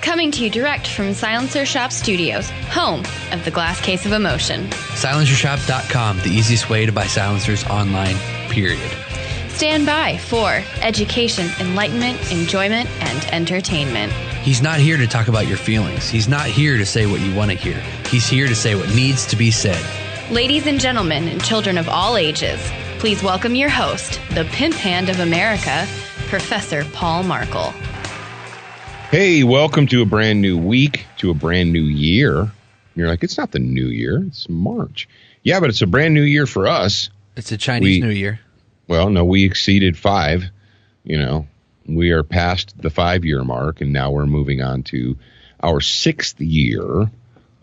Coming to you direct from Silencer Shop Studios, home of the Glass Case of Emotion. SilencerShop.com, the easiest way to buy silencers online, period. Stand by for education, enlightenment, enjoyment, and entertainment. He's not here to talk about your feelings. He's not here to say what you want to hear. He's here to say what needs to be said. Ladies and gentlemen, and children of all ages, please welcome your host, the pimp hand of America, Professor Paul Markle. Hey, welcome to a brand new week, to a brand new year. You're like, it's not the new year, it's March. Yeah, but it's a brand new year for us. It's a Chinese New Year. Well, no, we exceeded 5. We are past the 5-year mark, and now we're moving on to our 6th year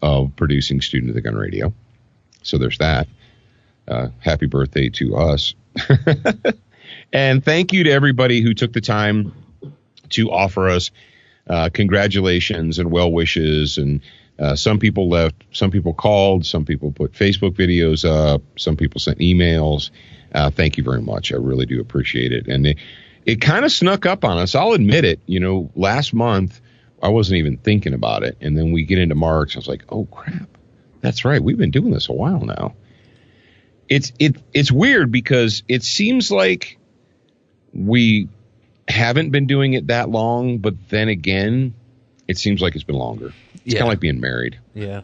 of producing Student of the Gun Radio. So there's that. Happy birthday to us. And thank you to everybody who took the time to offer us congratulations and well wishes. And some people left, some people called, some people put Facebook videos up, some people sent emails. Thank you very much. I really do appreciate it. And it kind of snuck up on us. I'll admit it. Last month I wasn't even thinking about it. And then we get into March. I was like, oh, crap. That's right. We've been doing this a while now. It's weird because it seems like we haven't been doing it that long, but then again, it seems like it's been longer. It's kind of like being married. Yeah.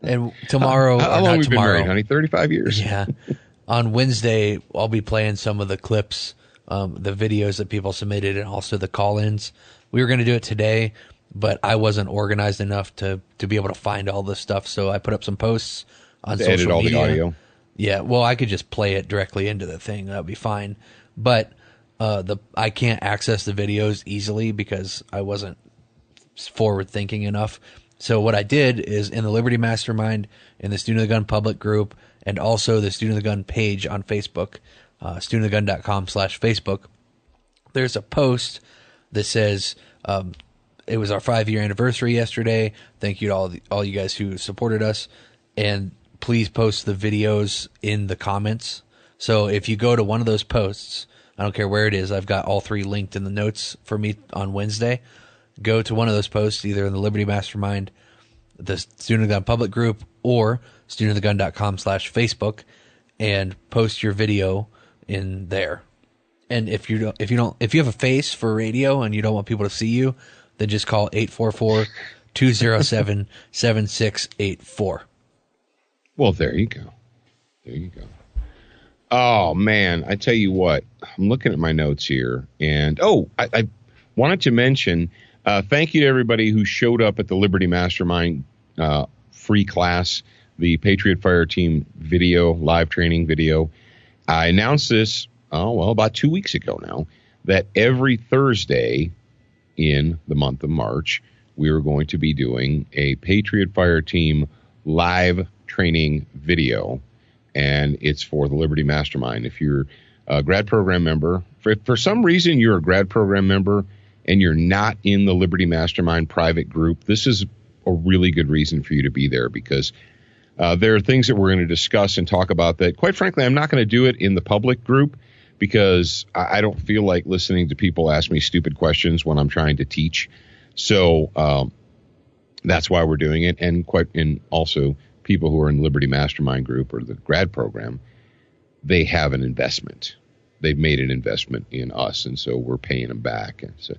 And tomorrow, how long have we been married, honey? 35 years. Yeah. On Wednesday, I'll be playing some of the clips, the videos that people submitted, and also the call-ins. We were going to do it today, but I wasn't organized enough to be able to find all this stuff, so I put up some posts on social media. Edit all the audio. Yeah, well, I could just play it directly into the thing. That would be fine. But I can't access the videos easily because I wasn't forward-thinking enough. So what I did is in the Liberty Mastermind, in the Student of the Gun public group, and also the Student of the Gun page on Facebook, studentofthegun.com/Facebook, there's a post that says, it was our 5-year anniversary yesterday. Thank you to all you guys who supported us. And please post the videos in the comments. So if you go to one of those posts, I don't care where it is, I've got all 3 linked in the notes for me on Wednesday. Go to one of those posts, either in the Liberty Mastermind, the Student of the Gun public group, or studentofthegun.com/Facebook, and post your video in there. And if you have a face for radio and you don't want people to see you, then just call 844-207-7684. Well, there you go. There you go. Oh, man, I tell you what, I'm looking at my notes here, and I wanted to mention, thank you to everybody who showed up at the Liberty Mastermind free class, the Patriot Fire Team video, live training video. I announced this, about 2 weeks ago now, that every Thursday in the month of March, we were going to be doing a Patriot Fire Team live training video, and it's for the Liberty Mastermind. If you're a grad program member, for some reason you're a grad program member and you're not in the Liberty Mastermind private group, this is a really good reason for you to be there, because there are things that we're going to discuss and talk about that, quite frankly, I'm not going to do it in the public group because I don't feel like listening to people ask me stupid questions when I'm trying to teach. So that's why we're doing it. And also people who are in Liberty Mastermind group or the grad program, they have an investment. They've made an investment in us, and so we're paying them back. And so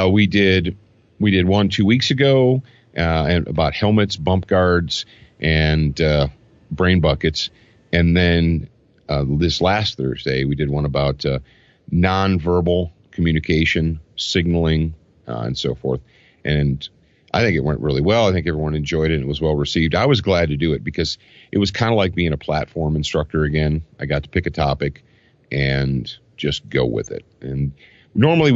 we did one 2 weeks ago and about helmets, bump guards, and brain buckets. And then this last Thursday, we did one about nonverbal communication, signaling, and so forth. And I think it went really well. I think everyone enjoyed it and it was well received. I was glad to do it because it was kind of like being a platform instructor again. I got to pick a topic and just go with it. And normally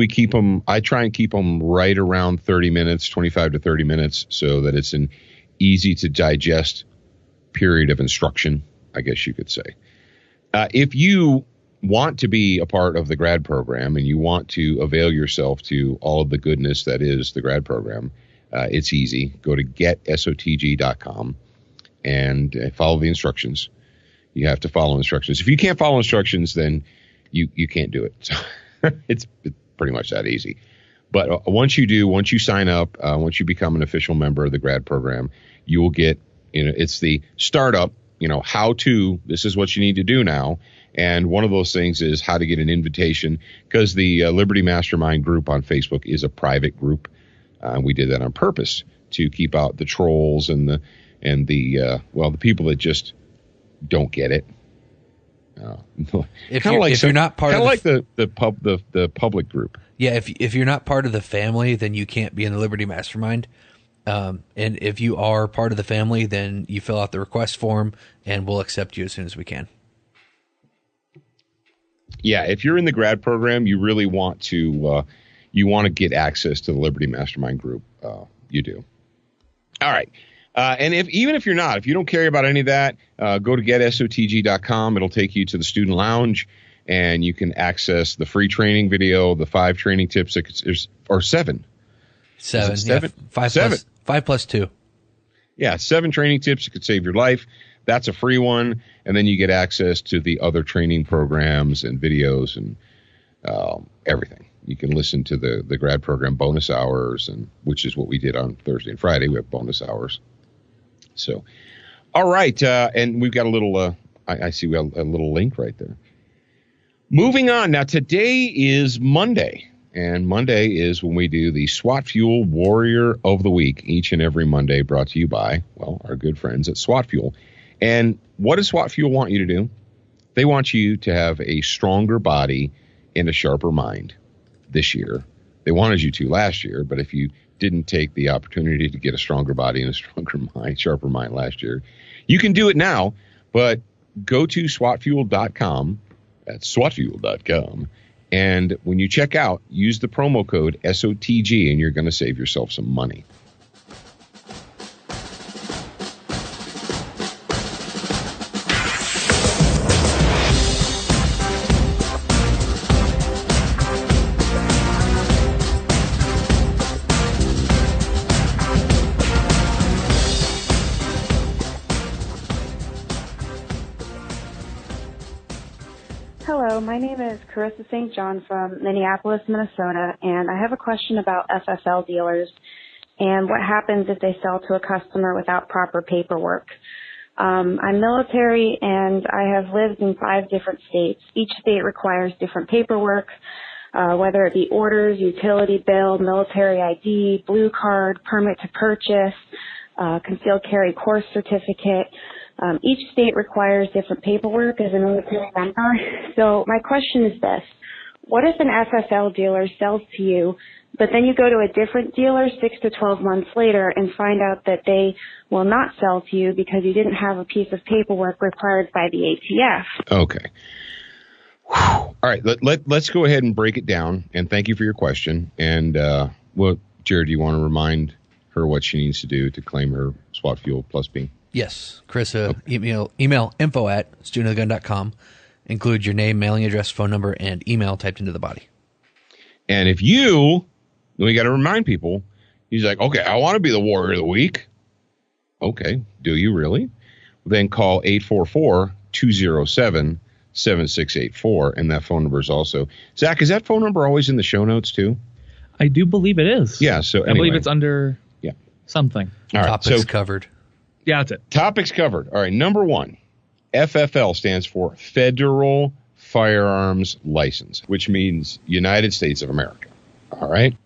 I try and keep them right around 30 minutes, 25 to 30 minutes, so that it's an easy to digest period of instruction, I guess you could say. If you want to be a part of the grad program and you want to avail yourself to all of the goodness that is the grad program, it's easy. Go to getsotg.com and follow the instructions. You have to follow instructions. If you can't follow instructions, then you can't do it. So it's pretty much that easy. But once you sign up, once you become an official member of the grad program, you will get, it's the startup, this is what you need to do now. And one of those things is how to get an invitation, because the Liberty Mastermind group on Facebook is a private group. We did that on purpose to keep out the trolls and the people that just don't get it. If you're not part of the public group. Yeah, if you're not part of the family, then you can't be in the Liberty Mastermind. And if you are part of the family, then you fill out the request form, and we'll accept you as soon as we can. Yeah, if you're in the grad program, you really want to get access to the Liberty Mastermind group. You do. All right. And even if you're not, if you don't care about any of that, go to getsotg.com. It'll take you to the student lounge, and you can access the free training video, the 5 training tips, or 7. 7. Seven? Yeah, 7. 5 plus 2. Yeah, 7 training tips that could save your life. That's a free one. And then you get access to the other training programs and videos and everything. You can listen to the grad program bonus hours, which is what we did on Thursday and Friday. We have bonus hours. So, all right. And we've got a little, I see we have a little link right there. Moving on. Now, today is Monday. And Monday is when we do the SWAT Fuel Warrior of the Week, each and every Monday, brought to you by, our good friends at SWAT Fuel. And what does SWAT Fuel want you to do? They want you to have a stronger body and a sharper mind this year. They wanted you to last year, but if you didn't take the opportunity to get a stronger body and a stronger mind, sharper mind last year, you can do it now. But go to swatfuel.com. That's swatfuel.com. And when you check out, use the promo code SOTG, and you're going to save yourself some money. Hello, my name is Carissa St. John from Minneapolis, Minnesota, and I have a question about FFL dealers and what happens if they sell to a customer without proper paperwork. I'm military, and I have lived in 5 different states. Each state requires different paperwork, whether it be orders, utility bill, military ID, blue card, permit to purchase, concealed carry course certificate. Each state requires different paperwork as a military member. So my question is this. What if an FFL dealer sells to you, but then you go to a different dealer 6 to 12 months later and find out that they will not sell to you because you didn't have a piece of paperwork required by the ATF? Okay. All right. Let's go ahead and break it down. And thank you for your question. And, Jared, do you want to remind her what she needs to do to claim her SWAT Fuel Plus B? Yes, Carissa, email info@studentofthegun.com. Include your name, mailing address, phone number, and email typed into the body. And if we got to remind people, he's like, okay, I want to be the warrior of the week. Okay, do you really? Then call 844-207-7684, and that phone number is also. Zach, is that phone number always in the show notes too? I do believe it is. Yeah, so anyway. I believe it's under something. All right, Topics covered. Yeah, that's it. Topics covered. All right, number 1, FFL stands for Federal Firearms License, which means United States of America. All right.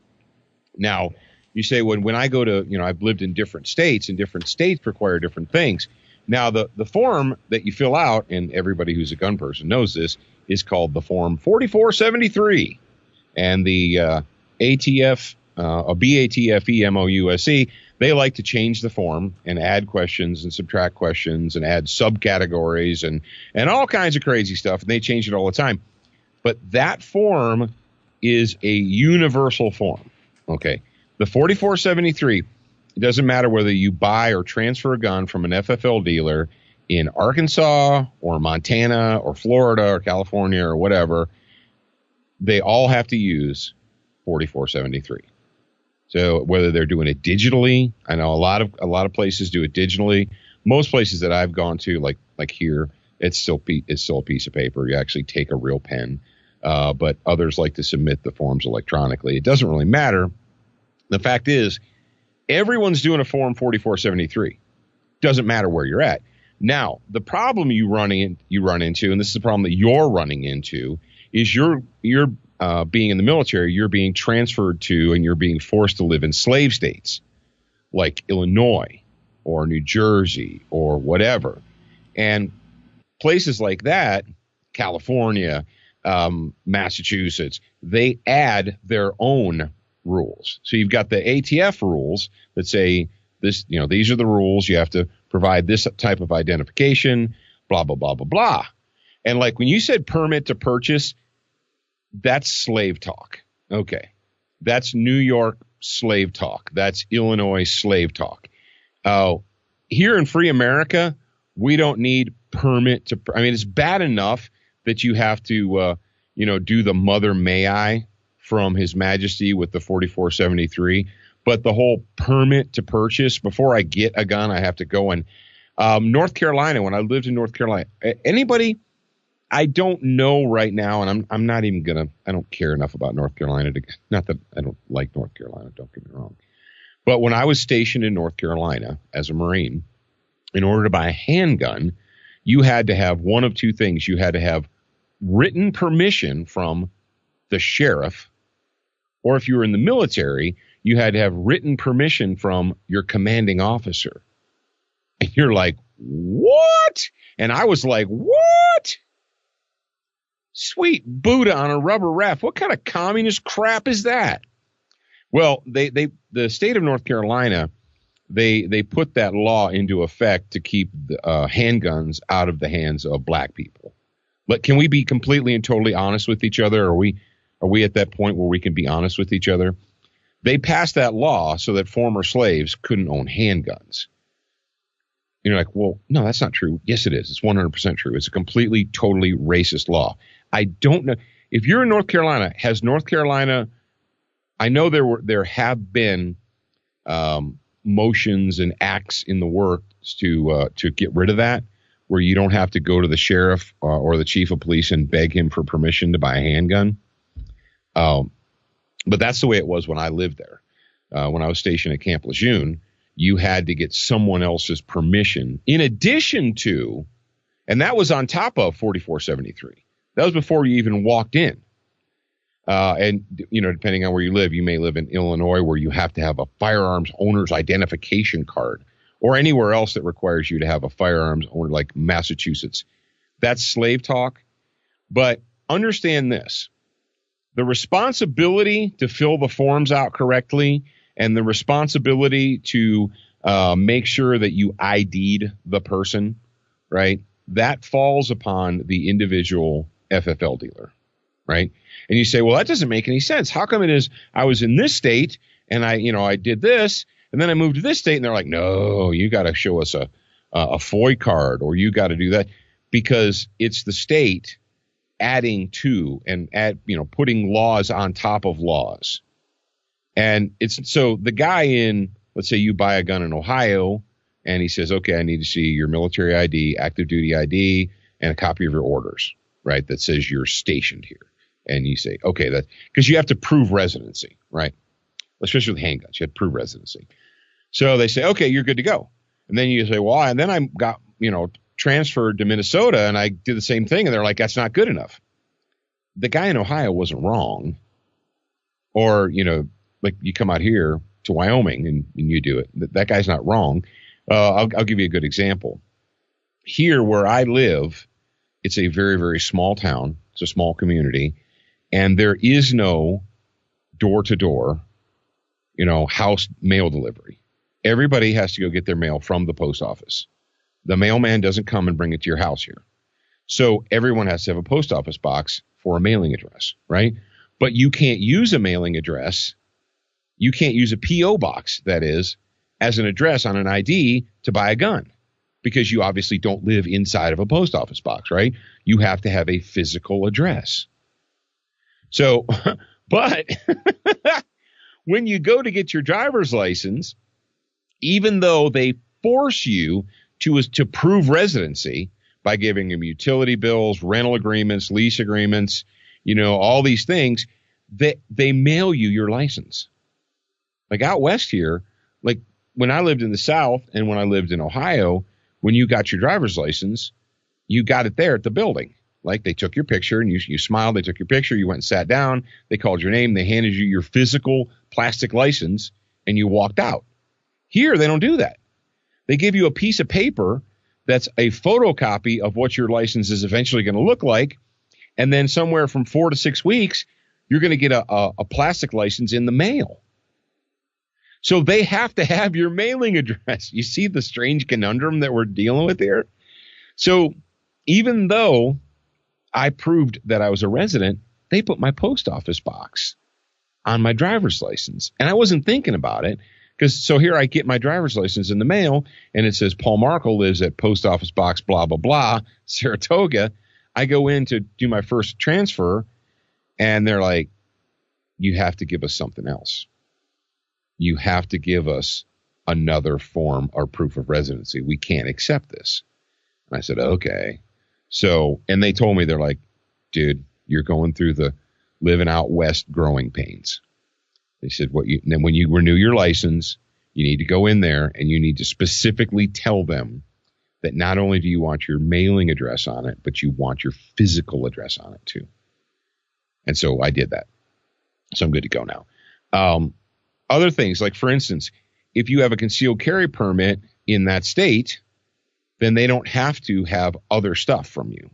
Now, you say, when I go to, I've lived in different states, and different states require different things. Now, the form that you fill out, and everybody who's a gun person knows this, is called the Form 4473. And the ATF, BATFE MOUSC, they like to change the form and add questions and subtract questions and add subcategories and all kinds of crazy stuff. And they change it all the time. But that form is a universal form. Okay. The 4473, it doesn't matter whether you buy or transfer a gun from an FFL dealer in Arkansas or Montana or Florida or California or whatever, they all have to use 4473. So whether they're doing it digitally, I know a lot of places do it digitally. Most places that I've gone to, like here, it's still a piece of paper. You actually take a real pen but others like to submit the forms electronically. It doesn't really matter. The fact is, everyone's doing a Form 4473. Doesn't matter where you're at. Now, the problem you run into, and this is the problem that you're running into, is you're being in the military, you're being transferred to and you're being forced to live in slave states like Illinois or New Jersey or whatever. And places like that, California, Massachusetts, they add their own rules. So you've got the ATF rules that say this, these are the rules. You have to provide this type of identification, blah, blah, blah, blah, blah. And like when you said permit to purchase, that's slave talk. Okay. That's New York slave talk. That's Illinois slave talk. Here in free America, we don't need permit to, it's bad enough that you have to, do the mother may I from His Majesty with the 4473. But the whole permit to purchase, before I get a gun, I have to go in. North Carolina, when I lived in North Carolina, anybody, I don't know right now, and I'm not even going to, I don't care enough about North Carolina. Not that I don't like North Carolina, don't get me wrong. But when I was stationed in North Carolina as a Marine, in order to buy a handgun, you had to have one of two things. You had to have written permission from the sheriff, or if you were in the military, you had to have written permission from your commanding officer. And you're like, what? And I was like, what? Sweet Buddha on a rubber raft. What kind of communist crap is that? Well, the state of North Carolina, they put that law into effect to keep handguns out of the hands of black people. But can we be completely and totally honest with each other? Are we at that point where we can be honest with each other? They passed that law so that former slaves couldn't own handguns. You're like, well, no, that's not true. Yes, it is. It's 100% true. It's a completely, totally racist law. I don't know. If you're in North Carolina, has North Carolina, I know there have been motions and acts in the works to get rid of that, where you don't have to go to the sheriff or the chief of police and beg him for permission to buy a handgun. But that's the way it was when I lived there. When I was stationed at Camp Lejeune, you had to get someone else's permission in addition to, and that was on top of 4473. That was before you even walked in. And, depending on where you live, you may live in Illinois where you have to have a firearms owner's identification card, or anywhere else that requires you to have a firearms owner, like Massachusetts. That's slave talk. But understand this. The responsibility to fill the forms out correctly and the responsibility to make sure that you ID'd the person, right? That falls upon the individual FFL dealer, right? And you say, well, that doesn't make any sense. How come it is I was in this state and I did this and then I moved to this state and they're like, no, you got to show us a FOI card, or you got to do that, because it's the state adding to and putting laws on top of laws. And it's so the guy in, let's say you buy a gun in Ohio and he says, okay, I need to see your military ID, active duty ID, and a copy of your orders, right? That says you're stationed here. And you say, okay, that because you have to prove residency, right? Especially with handguns, you have to prove residency. So they say, okay, you're good to go. And then you say, well, and then I got, transferred to Minnesota and I did the same thing. And they're like, that's not good enough. The guy in Ohio wasn't wrong. Or, like you come out here to Wyoming and you do it. That guy's not wrong. I'll give you a good example. Here where I live, it's a very, very small town. It's a small community. And there is no door-to-door, house mail delivery. Everybody has to go get their mail from the post office. The mailman doesn't come and bring it to your house here. So everyone has to have a post office box for a mailing address, right? But you can't use a mailing address. You can't use a P.O. box, that is, as an address on an ID to buy a gun, because you obviously don't live inside of a post office box, right? You have to have a physical address. So, but when you go to get your driver's license, even though they force you to prove residency by giving them utility bills, rental agreements, lease agreements, all these things, that they mail you your license. Like out west here, like when I lived in the South and when I lived in Ohio, when you got your driver's license, you got it there at the building. Like they took your picture and you smiled, they took your picture, you went and sat down, they called your name, they handed you your physical plastic license, and you walked out. Here, they don't do that. They give you a piece of paper that's a photocopy of what your license is eventually going to look like, and then somewhere from 4 to 6 weeks, you're going to get a plastic license in the mail. So they have to have your mailing address. You see the strange conundrum that we're dealing with here? So even though I proved that I was a resident, they put my post office box on my driver's license. And I wasn't thinking about it so here I get my driver's license in the mail and it says Paul Markle lives at post office box, blah, blah, blah, Saratoga. I go in to do my first transfer and they're like, you have to give us something else. You have to give us another form or proof of residency. We can't accept this. And I said, okay. So, and they told me, they're like, dude, you're going through the living out west growing pains. They said, then when you renew your license, you need to go in there and you need to specifically tell them that not only do you want your mailing address on it, but you want your physical address on it too. And so I did that. So I'm good to go now. Other things, like for instance, if you have a concealed carry permit in that state, then they don't have to have other stuff from you.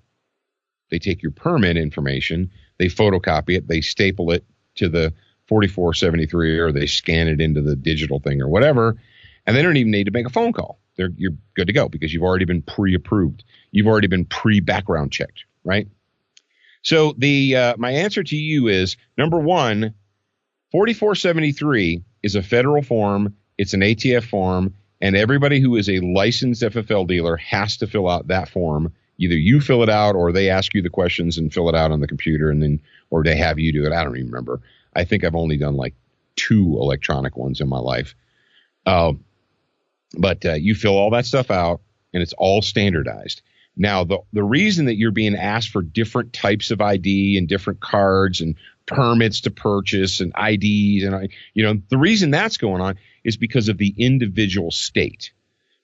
They take your permit information, they photocopy it, they staple it to the 4473, or they scan it into the digital thing or whatever, and they don't even need to make a phone call. You're good to go because you've already been pre-approved. You've already been pre-background checked, right? So my answer to you is, number one, 4473 is a federal form. It's an ATF form, and everybody who is a licensed FFL dealer has to fill out that form. Either you fill it out or they ask you the questions and fill it out on the computer, and then, or they have you do it. I don't even remember. I think I've only done like 2 electronic ones in my life. But you fill all that stuff out and it's all standardized. Now, the reason that you're being asked for different types of ID and different cards and permits to purchase and IDs, and the reason that's going on is because of the individual state,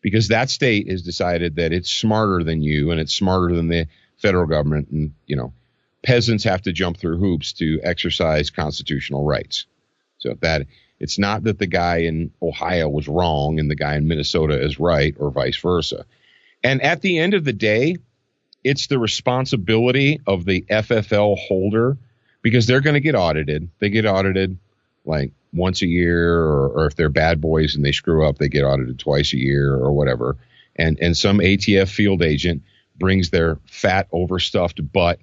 because that state has decided that it's smarter than you and it's smarter than the federal government, and peasants have to jump through hoops to exercise constitutional rights. So that it's not that the guy in Ohio was wrong and the guy in Minnesota is right, or vice versa. And at the end of the day, it's the responsibility of the FFL holder, because they're going to get audited. They get audited like once a year, or if they're bad boys and they screw up, they get audited twice a year or whatever. And some ATF field agent brings their fat, overstuffed butt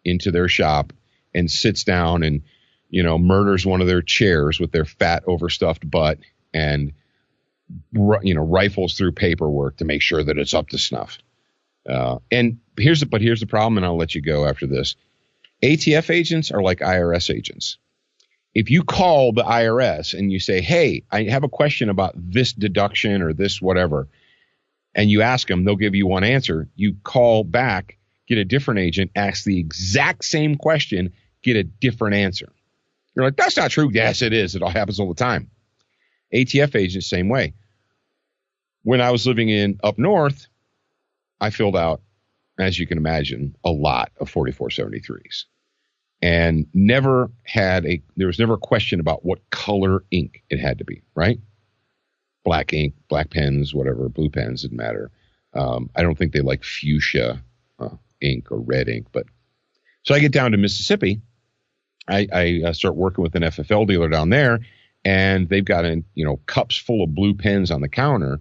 into their shop and sits down and, murders one of their chairs with their fat, overstuffed butt and, rifles through paperwork to make sure that it's up to snuff. And here's the problem, and I'll let you go after this. ATF agents are like IRS agents. If you call the IRS and you say, hey, I have a question about this deduction or this whatever, and you ask them, they'll give you one answer. You call back, get a different agent, ask the exact same question, get a different answer. You're like, that's not true. Yes, it is. It all happens all the time. ATF agents, same way. When I was living up north, I filled out, as you can imagine, a lot of 4473s. And there was never a question about what color ink it had to be, right? Black ink, black pens, whatever, blue pens, didn't matter. I don't think they like fuchsia ink or red ink. But so I get down to Mississippi. I start working with an FFL dealer down there, and they've got cups full of blue pens on the counter.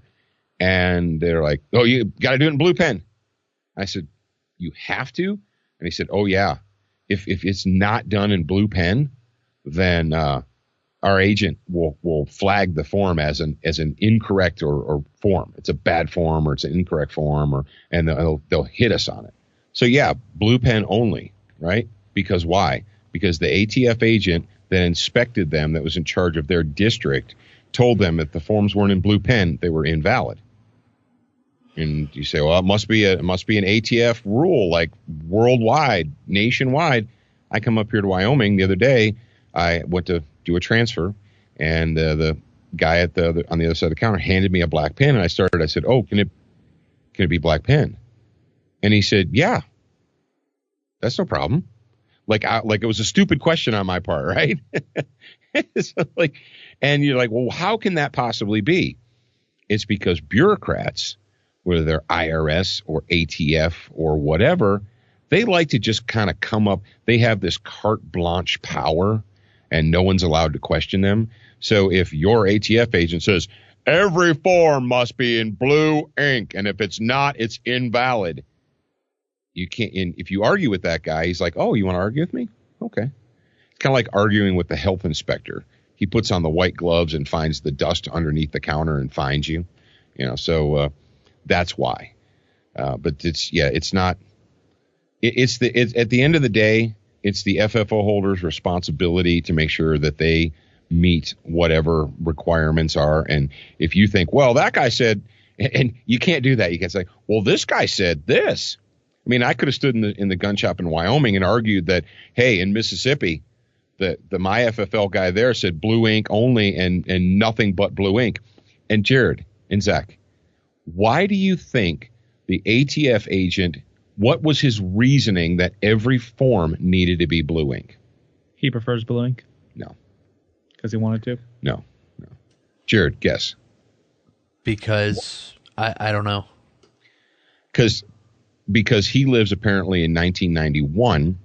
And they're like, oh, you got to do it in blue pen. I said, you have to? And he said, oh, yeah. If it's not done in blue pen, then our agent will flag the form as an incorrect or form. It's a bad form, or it's an incorrect form, and they'll hit us on it. So yeah, blue pen only, right? Because why? Because the ATF agent that inspected them, that was in charge of their district, told them that the forms weren't in blue pen, they were invalid. And you say, well, it must be an ATF rule, like worldwide, nationwide. I come up here to Wyoming the other day. I went to do a transfer, and the guy on the other side of the counter handed me a black pen, and I said, "Oh, can it be black pen?" And he said, "Yeah, that's no problem." Like it was a stupid question on my part, right? So and you're like, well, how can that possibly be? It's because bureaucrats, whether they're IRS or ATF or whatever, they like to just kind of come up. They have this carte blanche power, and no one's allowed to question them. So if your ATF agent says every form must be in blue ink, and if it's not, it's invalid, you can't. And if you argue with that guy, he's like, "Oh, you want to argue with me? Okay." It's kind of like arguing with the health inspector. He puts on the white gloves and finds the dust underneath the counter and finds you. So that's why. But it's not. It's at the end of the day, it's the FFO holder's responsibility to make sure that they meet whatever requirements are. And if you think, well, that guy said, and you can't do that. You can't say, well, this guy said this. I mean, I could have stood in the gun shop in Wyoming and argued that, hey, in Mississippi, the my FFL guy there said blue ink only and nothing but blue ink. And Jared and Zach, why do you think the ATF agent, what was his reasoning that every form needed to be blue ink? He prefers blue ink? No. Because he wanted to? No. Jared, guess. Because I don't know. Because he lives apparently in 1991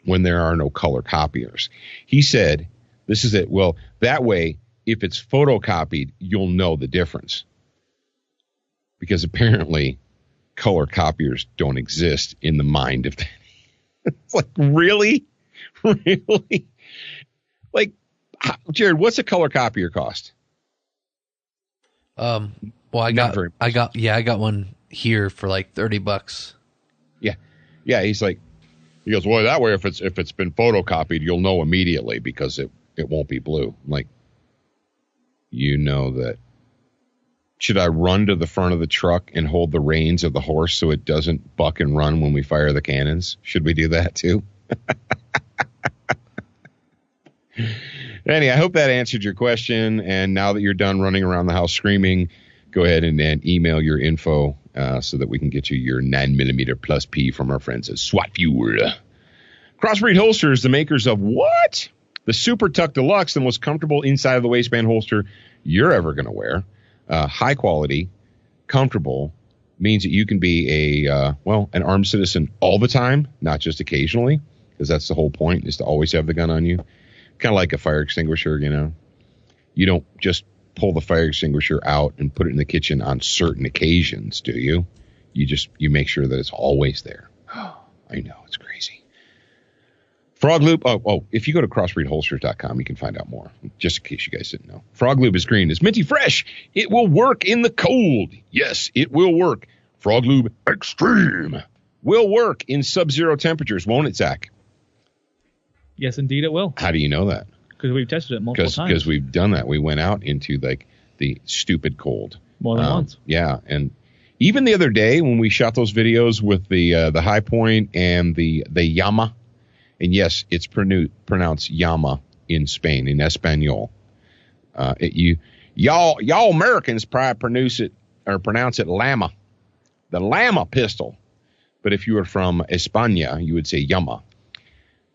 when there are no color copiers. He said, this is it. Well, that way, if it's photocopied, you'll know the difference. Because apparently color copiers don't exist in the mind of it's like, really? Really? Like, Jared, what's a color copier cost? Well, I got one here for like $30. Yeah. He goes, well, that way, if it's been photocopied, you'll know immediately because it won't be blue. I'm like, that. Should I run to the front of the truck and hold the reins of the horse so it doesn't buck and run when we fire the cannons? Should we do that too? Anyway, I hope that answered your question. And now that you're done running around the house screaming, go ahead and email your info so that we can get you your 9mm plus P from our friends at SWAT Fuel. Crossbreed Holsters, the makers of what? The Super Tuck Deluxe, the most comfortable inside of the waistband holster you're ever going to wear. High quality, comfortable, means that you can be an armed citizen all the time, not just occasionally, because that's the whole point, is to always have the gun on you. Kind of like a fire extinguisher, You don't just pull the fire extinguisher out and put it in the kitchen on certain occasions, do you? You make sure that it's always there. Oh, I know, it's crazy. Frog Lube. If you go to crossbreedholsters.com, you can find out more, just in case you guys didn't know. Frog Lube is green. It's minty fresh. It will work in the cold. Yes, it will work. Frog Lube Extreme will work in sub-zero temperatures, won't it, Zach? Yes, indeed it will. How do you know that? Because we've tested it multiple times. Because we've done that. We went out into the stupid cold. More than once. Yeah, and even the other day when we shot those videos with the High Point and the Llama, and yes, it's pronounced Llama in Spain, in Espanol. Y'all Americans probably pronounce it Llama, the Llama pistol. But if you were from España, you would say Llama.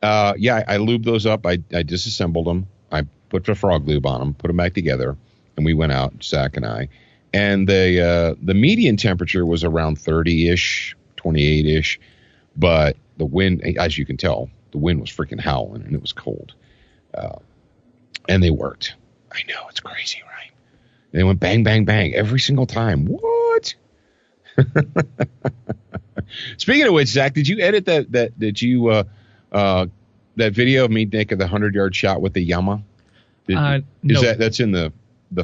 I lubed those up. I disassembled them. I put the frog lube on them, put them back together, and we went out, Zach and I. And the median temperature was around 30-ish, 28-ish. But the wind, as you can tell, the wind was freaking howling, and it was cold. And they worked. I know, it's crazy, right? And they went bang, bang, bang every single time. What? Speaking of which, Zach, did you edit that video of me taking the 100-yard shot with the Llama? No. That's in the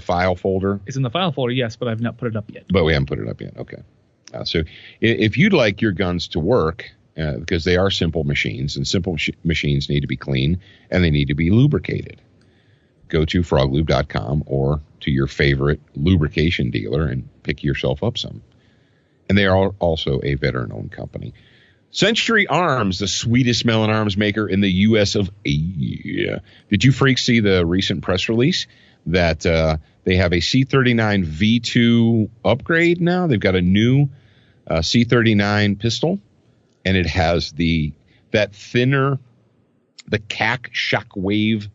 file folder? It's in the file folder, yes, but I've not put it up yet. But we haven't put it up yet. Okay. So if you'd like your guns to work, because they are simple machines, and simple machines need to be clean and they need to be lubricated, go to froglube.com or to your favorite lubrication dealer and pick yourself up some. And they are also a veteran-owned company. Century Arms, the sweetest smelling arms maker in the U.S. of A. Did you freaks see the recent press release that they have a C39 V2 upgrade now? They've got a new C39 pistol, and it has that thinner, the CAC Shockwave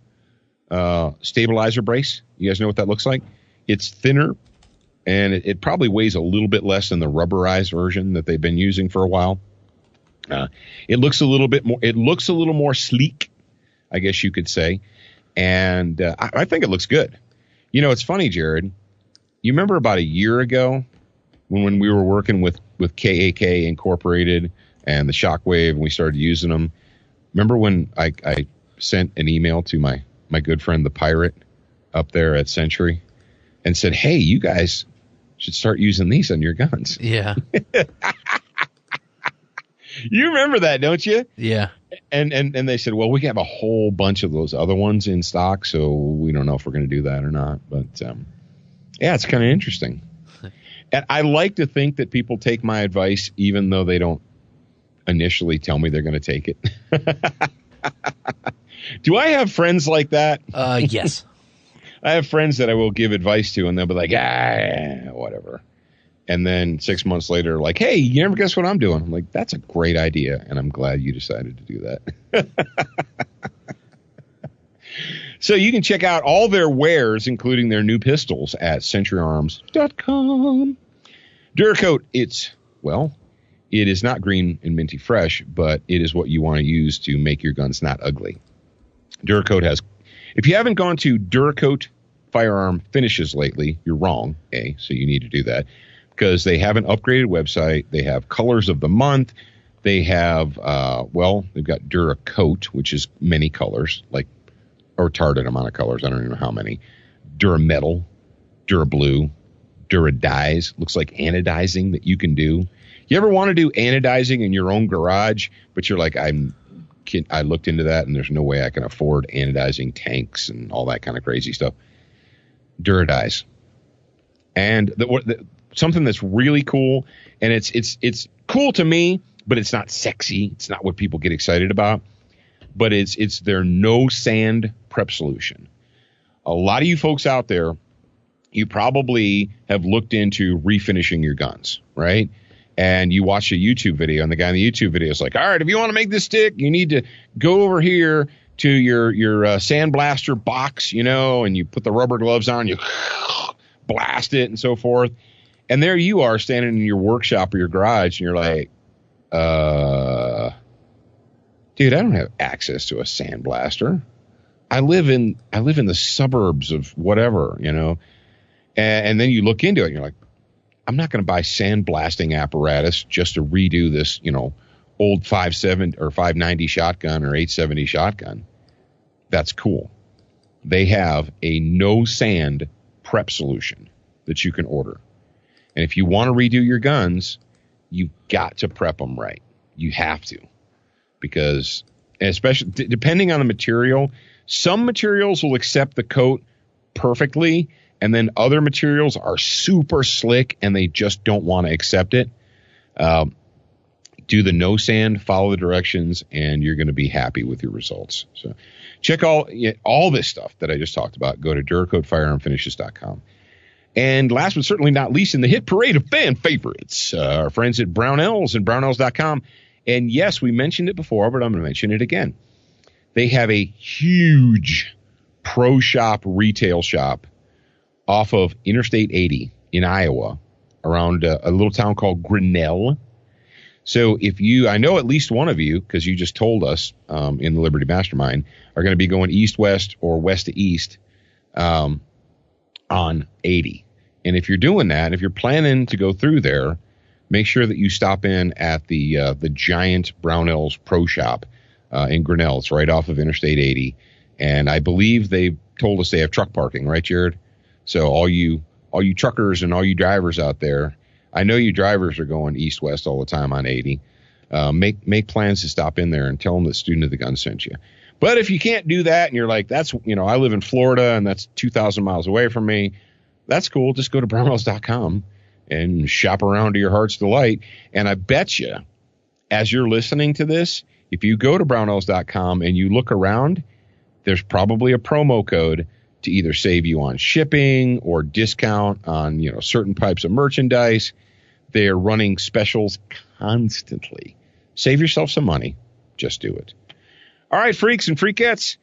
stabilizer brace. You guys know what that looks like? It's thinner, and it probably weighs a little bit less than the rubberized version that they've been using for a while. It looks a little bit more. It looks a little more sleek, I guess you could say, and I think it looks good. You know, it's funny, Jared. You remember about a year ago when we were working with KAK Incorporated and the Shockwave, and we started using them. Remember when I sent an email to my good friend the Pirate up there at Century and said, "Hey, you guys should start using these on your guns." Yeah. You remember that, don't you? Yeah. And they said, well, we have a whole bunch of those other ones in stock, so we don't know if we're going to do that or not. But, yeah, it's kind of interesting. And I like to think that people take my advice, even though they don't initially tell me they're going to take it. Do I have friends like that? Yes. I have friends that I will give advice to, and they'll be like, whatever. And then 6 months later, like, hey, you never guess what I'm doing? I'm like, that's a great idea, and I'm glad you decided to do that. So you can check out all their wares, including their new pistols, at centuryarms.com. Duracoat, it is not green and minty fresh, but it is what you want to use to make your guns not ugly. Duracoat has, if you haven't gone to Duracoat firearm finishes lately, you're wrong, so you need to do that. Because they have an upgraded website. They have colors of the month. They have, they've got Duracoat, which is many colors, or retarded amount of colors. I don't even know how many. Durametal, Durablue, Duradyes. Looks like anodizing that you can do. You ever want to do anodizing in your own garage, but you're like, I looked into that, and there's no way I can afford anodizing tanks and all that kind of crazy stuff. Duradyes. And something that's really cool, and it's cool to me, but it's not sexy. It's not what people get excited about. But it's their no sand prep solution. A lot of you folks out there, you probably have looked into refinishing your guns, right? And you watch a YouTube video, and the guy in the YouTube video is like, all right, if you want to make this stick, you need to go over here to your sandblaster box, and you put the rubber gloves on, you blast it and so forth. And there you are standing in your workshop or your garage, and you're like, dude, I don't have access to a sandblaster. I live in the suburbs of whatever, and then you look into it and you're like, I'm not going to buy sandblasting apparatus just to redo this, old 5.7 or 5.90 shotgun or 8.70 shotgun. That's cool. They have a no sand prep solution that you can order. And if you want to redo your guns, you've got to prep them right. You have to. Because, especially depending on the material, some materials will accept the coat perfectly, and then other materials are super slick and they just don't want to accept it. Do the no sand, follow the directions, and you're going to be happy with your results. So check all this stuff that I just talked about. Go to DuracoatFirearmFinishes.com. And last but certainly not least, in the hit parade of fan favorites, our friends at Brownells and Brownells.com. And yes, we mentioned it before, but I'm going to mention it again. They have a huge pro shop retail shop off of Interstate 80 in Iowa around a little town called Grinnell. So I know at least one of you, because you just told us in the Liberty Mastermind, are going to be going east-west or west to east on 80. And if you're doing that, if you're planning to go through there, make sure that you stop in at the giant Brownells Pro Shop in Grinnell. It's right off of Interstate 80. And I believe they told us they have truck parking, right, Jared? So all you truckers and all you drivers out there, I know you drivers are going east-west all the time on 80. Make plans to stop in there and tell them the Student of the Gun sent you. But if you can't do that and you're like, I live in Florida and that's 2,000 miles away from me, that's cool. Just go to Brownells.com and shop around to your heart's delight. And I bet you as you're listening to this, if you go to brownells.com and you look around, there's probably a promo code to either save you on shipping or discount on, certain types of merchandise. They're running specials constantly. Save yourself some money. Just do it. All right, freaks and freakettes.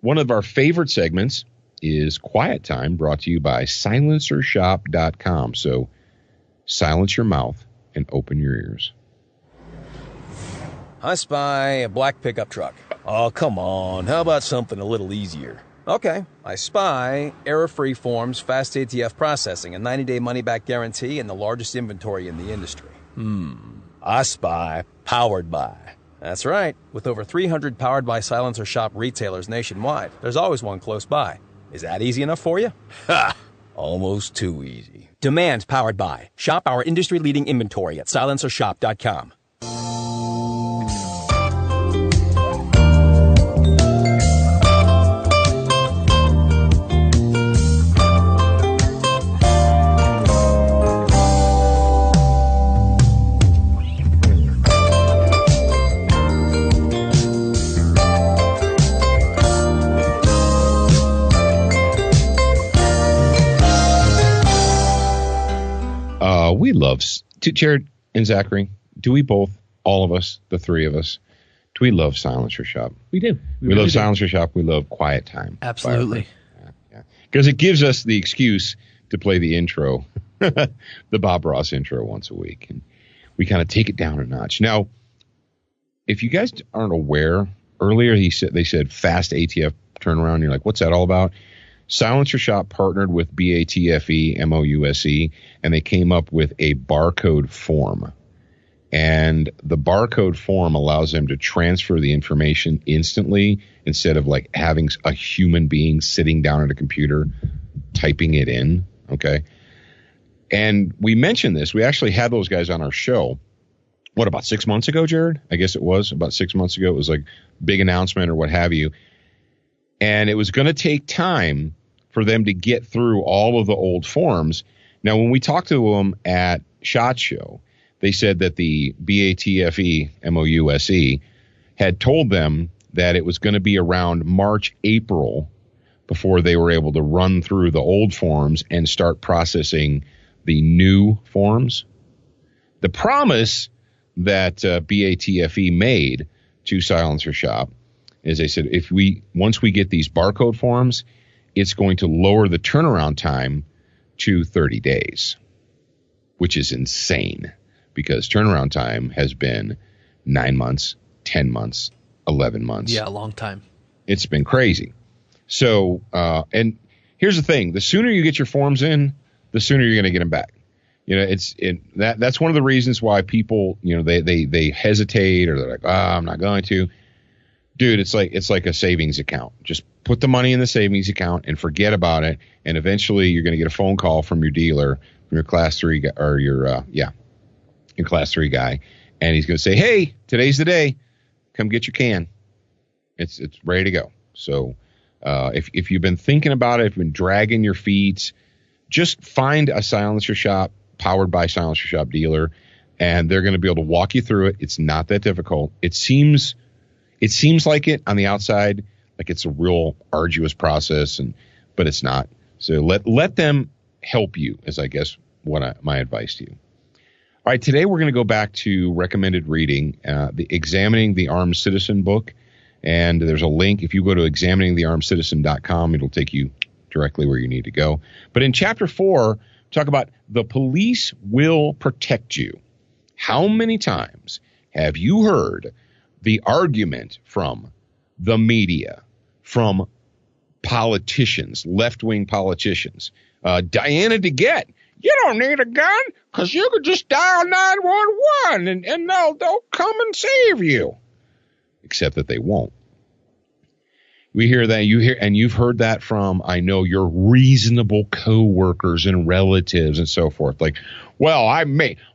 One of our favorite segments is Quiet Time, brought to you by silencershop.com. So silence your mouth and open your ears. I spy a black pickup truck. Oh, come on. How about something a little easier? Okay, I spy error-free forms, fast ATF processing, a 90-day money-back guarantee, and the largest inventory in the industry. I spy Powered By. That's right. With over 300 Powered By Silencer Shop retailers nationwide, there's always one close by. Is that easy enough for you? Ha! Almost too easy. Demand Powered By. Shop our industry-leading inventory at silencershop.com. We love, Jared and Zachary, do we both, all of us, the three of us, do we love Silencer Shop? We do. We really love Silencer Shop. We love Quiet Time. Absolutely. Because it gives us the excuse to play the intro, the Bob Ross intro once a week. And we kind of take it down a notch. Now, if you guys aren't aware, earlier they said fast ATF turnaround. You're like, what's that all about? Silencer Shop partnered with BATFE, MOUSE, and they came up with a barcode form. And the barcode form allows them to transfer the information instantly instead of like having a human being sitting down at a computer typing it in. Okay. And we mentioned this. We actually had those guys on our show. What, about 6 months ago, Jared? I guess it was about 6 months ago. It was like big announcement or what have you. And it was going to take time for them to get through all of the old forms. Now, when we talked to them at SHOT Show, they said that the BATFE, MOUSE, had told them that it was going to be around March, April before they were able to run through the old forms and start processing the new forms. The promise that BATFE made to Silencer Shop is they said, once we get these barcode forms, it's going to lower the turnaround time to 30 days, which is insane because turnaround time has been 9 months, 10 months, 11 months. Yeah, a long time. It's been crazy. So, and here's the thing. The sooner you get your forms in, the sooner you're going to get them back. That's one of the reasons why people, they hesitate or they're like, I'm not going to. Dude, it's like a savings account. Just put the money in the savings account and forget about it. And eventually you're going to get a phone call from your dealer, from your class 3 guy, or your class 3 guy. And he's going to say, hey, today's the day. Come get your can. It's ready to go. So if you've been thinking about it, if you've been dragging your feet, just find a Silencer Shop, powered by Silencer Shop dealer, and they're going to be able to walk you through it. It's not that difficult. It seems like it on the outside, like it's a real arduous process, but it's not. So let them help you, is I guess my advice to you. All right, today we're going to go back to recommended reading, the Examining the Armed Citizen book, and there's a link. If you go to examiningthearmedcitizen.com, it'll take you directly where you need to go. But in chapter 4, talk about the police will protect you. How many times have you heard the argument from the media, from politicians, left-wing politicians? Diana DeGette, you don't need a gun because you could just dial 911 and they'll come and save you. Except that they won't. We hear that, you've heard that from, I know, your reasonable coworkers and relatives and so forth. Like, well,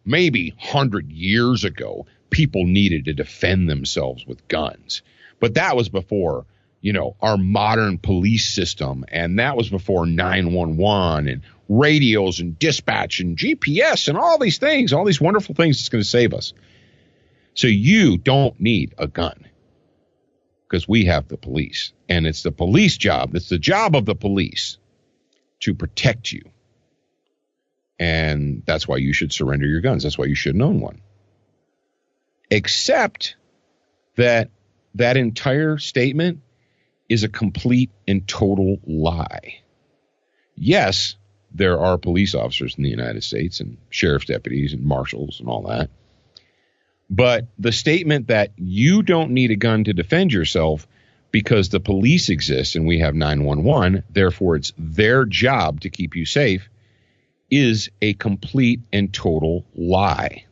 maybe 100 years ago, people needed to defend themselves with guns. But that was before, our modern police system. And that was before 911 and radios and dispatch and GPS and all these things, all these wonderful things that's going to save us. So you don't need a gun because we have the police, and it's the police job. It's the job of the police to protect you. And that's why you should surrender your guns. That's why you shouldn't own one. Except that entire statement is a complete and total lie. Yes, there are police officers in the United States and sheriff's deputies and marshals and all that. But the statement that you don't need a gun to defend yourself because the police exist and we have 911, therefore it's their job to keep you safe, is a complete and total lie.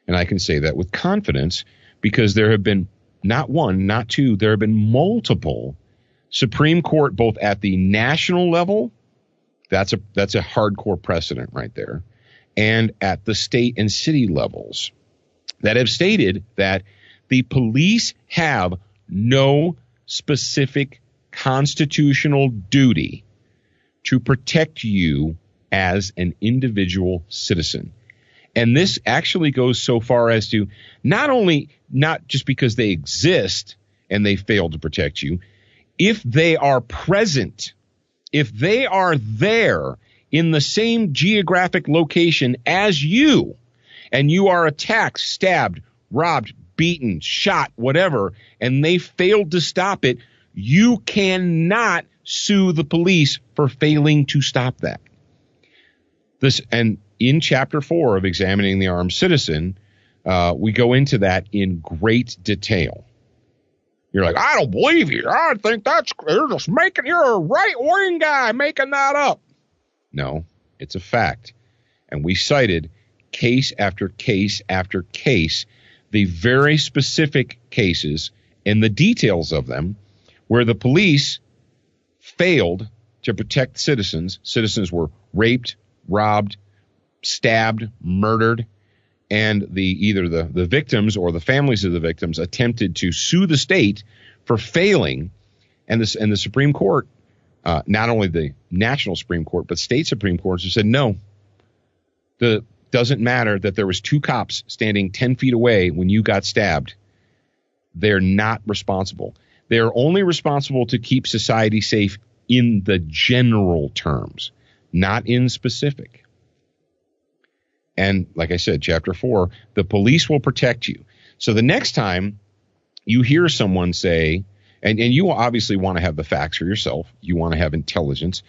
And I can say that with confidence because there have been not one, not two, there have been multiple Supreme Court, both at the national level, that's a hardcore precedent right there, and at the state and city levels that have stated that the police have no specific constitutional duty to protect you as an individual citizen. And this actually goes so far as to not just because they exist and they fail to protect you, if they are present, if they are there in the same geographic location as you, and you are attacked, stabbed, robbed, beaten, shot, whatever, and they failed to stop it, you cannot sue the police for failing to stop that. And in Chapter 4 of Examining the Armed Citizen, we go into that in great detail. You're like, I don't believe you. I think you're a right-wing guy making that up. No, it's a fact. And we cited case after case after case, the very specific cases and the details of them where the police failed to protect citizens. Citizens were raped, robbed, stabbed, murdered, and either the victims or the families of the victims attempted to sue the state for failing. And the Supreme Court, not only the national Supreme Court, but state Supreme Courts have said, no, doesn't matter that there was two cops standing 10 feet away when you got stabbed. They're not responsible. They're only responsible to keep society safe in the general terms, not in specific. And like I said, Chapter 4, the police will protect you. So the next time you hear someone say, and you obviously want to have the facts for yourself, you want to have intelligence,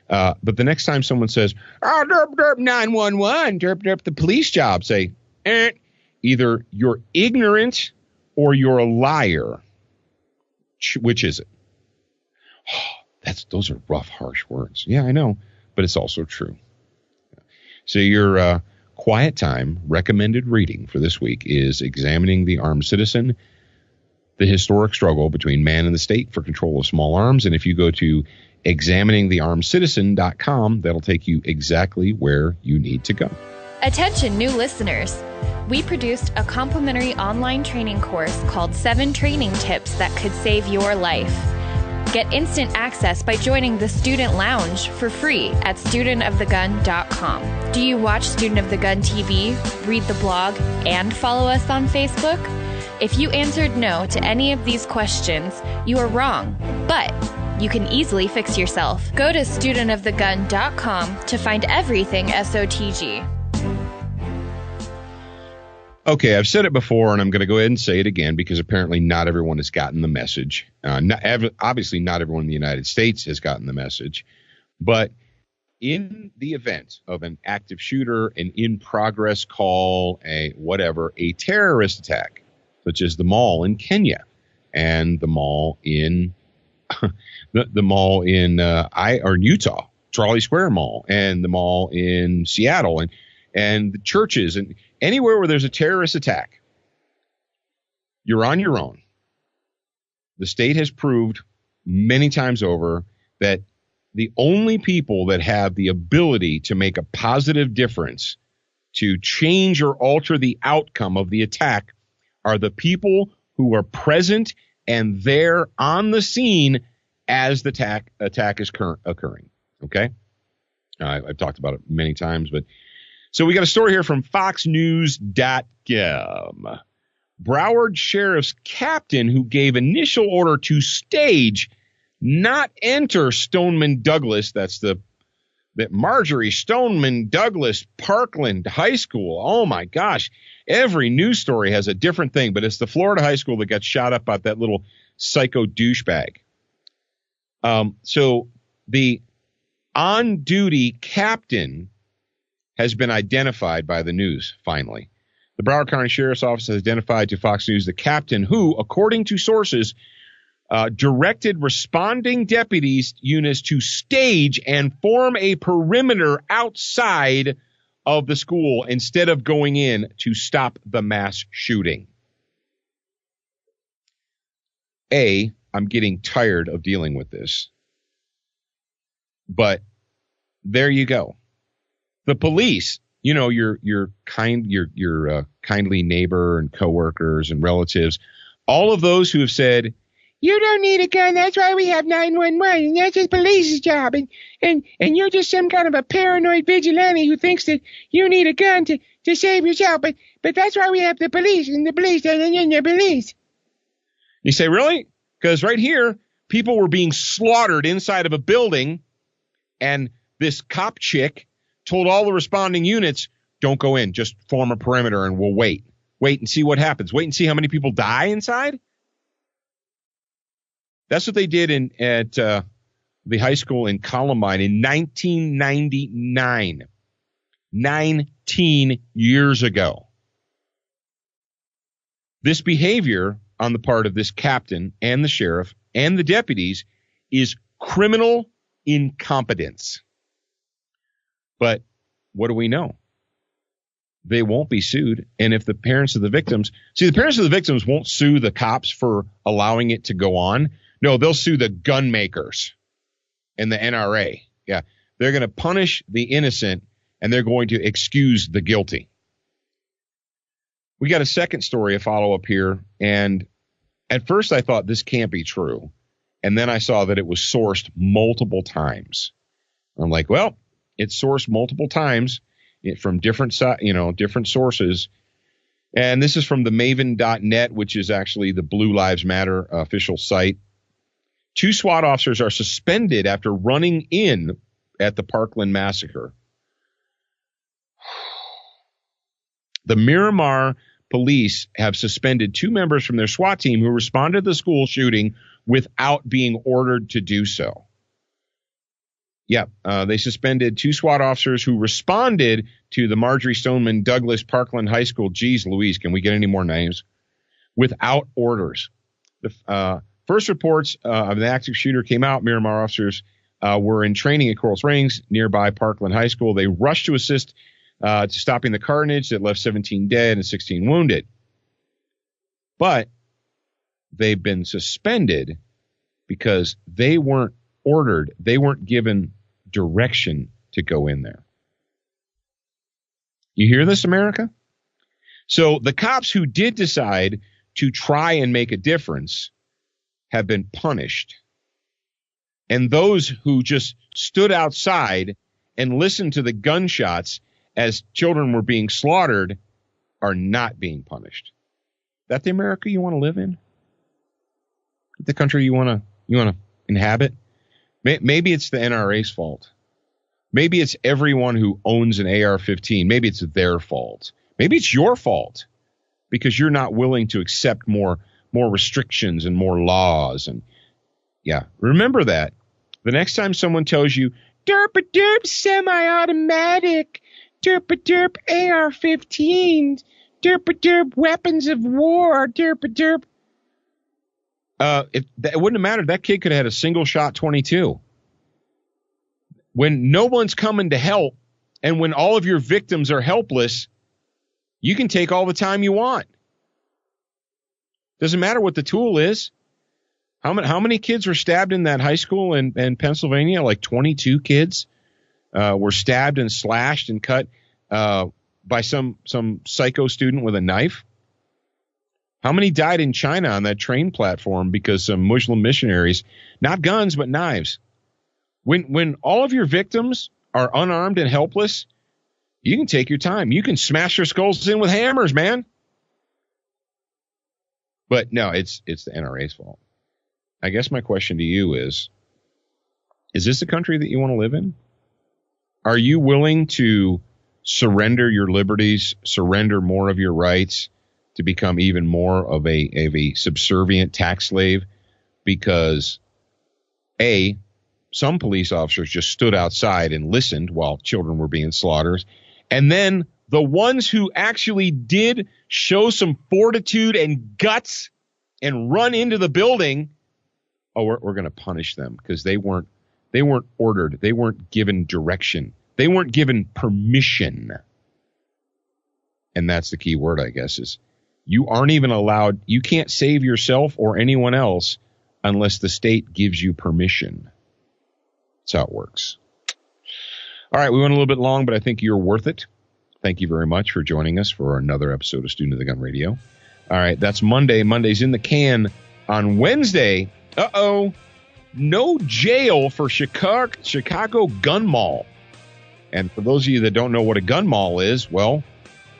but the next time someone says, oh, derp, derp, 911, derp, derp, the police job, say, either you're ignorant or you're a liar. Which is it? Those are rough, harsh words. Yeah, I know, but it's also true. So your quiet time recommended reading for this week is Examining the Armed Citizen, the historic struggle between man and the state for control of small arms. And if you go to examiningthearmedcitizen.com, that'll take you exactly where you need to go. Attention, new listeners. We produced a complimentary online training course called 7 Training Tips That Could Save Your Life. Get instant access by joining the Student Lounge for free at studentofthegun.com. Do you watch Student of the Gun TV, read the blog, and follow us on Facebook? If you answered no to any of these questions, you are wrong, but you can easily fix yourself. Go to studentofthegun.com to find everything SOTG. Okay, I've said it before, and I'm going to go ahead and say it again because apparently not everyone has gotten the message. Obviously, not everyone in the United States has gotten the message. But in the event of an active shooter, an in-progress call, a terrorist attack, such as the mall in Kenya and the mall in Utah, Trolley Square Mall, and the mall in Seattle, and the churches, and anywhere where there's a terrorist attack, you're on your own. The state has proved many times over that the only people that have the ability to make a positive difference to change or alter the outcome of the attack are the people who are present and there on the scene as the attack is occurring. Okay? I've talked about it many times, but So we got a story here from foxnews.com. Broward Sheriff's captain who gave initial order to stage, not enter Stoneman Douglas, that Marjorie Stoneman Douglas Parkland High School. Oh my gosh. Every news story has a different thing, but it's the Florida high school that got shot up by that little psycho douchebag. So the on-duty captain has been identified by the news, finally. The Broward County Sheriff's Office has identified to Fox News the captain who, according to sources, directed responding deputies units to stage and form a perimeter outside of the school instead of going in to stop the mass shooting. I'm getting tired of dealing with this. But there you go. The police, you know, your kindly neighbor and coworkers and relatives, all of those who have said, you don't need a gun, that's why we have 911, and that's the police's job, and you're just some kind of a paranoid vigilante who thinks that you need a gun to save yourself, but that's why we have the police, and the police, and the police. You say, really? Because right here, people were being slaughtered inside of a building, and this cop chick told all the responding units, don't go in, just form a perimeter and we'll wait. Wait and see what happens. Wait and see how many people die inside. That's what they did at the high school in Columbine in 1999. 19 years ago. This behavior on the part of this captain and the sheriff and the deputies is criminal incompetence. But what do we know? They won't be sued. And if the parents of the victims won't sue the cops for allowing it to go on. No, they'll sue the gun makers and the NRA. Yeah, they're going to punish the innocent and they're going to excuse the guilty. We got a second story, a follow-up here. And at first I thought this can't be true. And then I saw that it was sourced multiple times. I'm like, well, it's sourced multiple times from different sources. And this is from the maven.net, which is actually the Blue Lives Matter official site. 2 SWAT officers are suspended after running in at the Parkland massacre. The Miramar police have suspended 2 members from their SWAT team who responded to the school shooting without being ordered to do so. They suspended 2 SWAT officers who responded to the Marjorie Stoneman Douglas Parkland High School. Geez Louise, can we get any more names? Without orders. The first reports of the active shooter came out. Miramar officers were in training at Coral Springs, nearby Parkland High School. They rushed to assist to stopping the carnage that left 17 dead and 16 wounded. But they've been suspended because they weren't ordered. They weren't given direction to go in there. You hear this, America? So the cops who did decide to try and make a difference have been punished. And those who just stood outside and listened to the gunshots as children were being slaughtered are not being punished. That the America you want to live in? The country you want to inhabit? Maybe it's the NRA's fault. Maybe it's everyone who owns an AR-15. Maybe it's their fault. Maybe it's your fault because you're not willing to accept more restrictions and more laws. And yeah, remember that. The next time someone tells you, derp-a-derp semi-automatic, derp-a-derp AR-15s, derp-a-derp weapons of war, derp-a-derp. It wouldn't have mattered. That kid could have had a single shot 22. When no one's coming to help and when all of your victims are helpless, you can take all the time you want. Doesn't matter what the tool is. How many kids were stabbed in that high school in Pennsylvania? Like 22 kids were stabbed and slashed and cut by some psycho student with a knife. How many died in China on that train platform because some Muslim missionaries, not guns, but knives? When all of your victims are unarmed and helpless, You can take your time. You can smash their skulls in with hammers, man. But no, it's the NRA's fault. I guess my question to you is this a country that you want to live in? Are you willing to surrender your liberties, surrender more of your rights to become even more of a subservient tax slave? Because some police officers just stood outside and listened while children were being slaughtered. And then the ones who actually did show some fortitude and guts and run into the building, we're going to punish them because they weren't ordered. They weren't given direction. They weren't given permission. And that's the key word, I guess, is you aren't even allowed. You can't save yourself or anyone else unless the state gives you permission. That's how it works. All right, we went a little bit long, but I think you're worth it. Thank you very much for joining us for another episode of Student of the Gun Radio. All right, that's Monday. Monday's in the can. On Wednesday, no jail for Chicago gun mall. And for those of you that don't know what a gun mall is, well,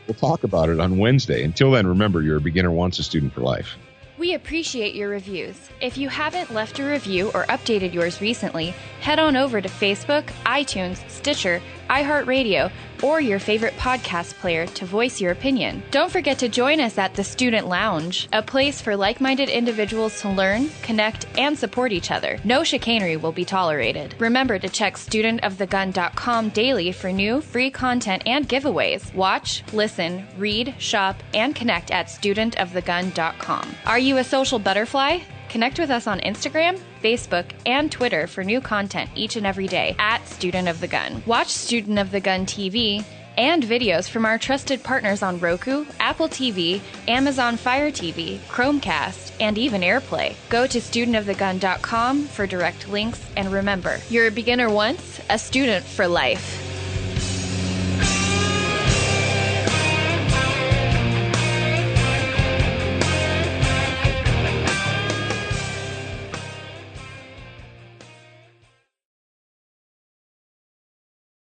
we'll talk about it on Wednesday. Until then, remember, you're a beginner once, a student for life. We appreciate your reviews. If you haven't left a review or updated yours recently, head on over to Facebook, iTunes, Stitcher, iHeartRadio, or your favorite podcast player to voice your opinion. Don't forget to join us at the Student Lounge, a place for like-minded individuals to learn, connect, and support each other. No chicanery will be tolerated. Remember to check studentofthegun.com daily for new, free content and giveaways. Watch, listen, read, shop, and connect at studentofthegun.com. Are you a social butterfly? Connect with us on Instagram, Facebook, and Twitter for new content each and every day at Student of the Gun. Watch Student of the Gun TV and videos from our trusted partners on Roku, Apple TV, Amazon Fire TV, Chromecast, and even AirPlay. Go to studentofthegun.com for direct links, and remember, you're a beginner once, a student for life.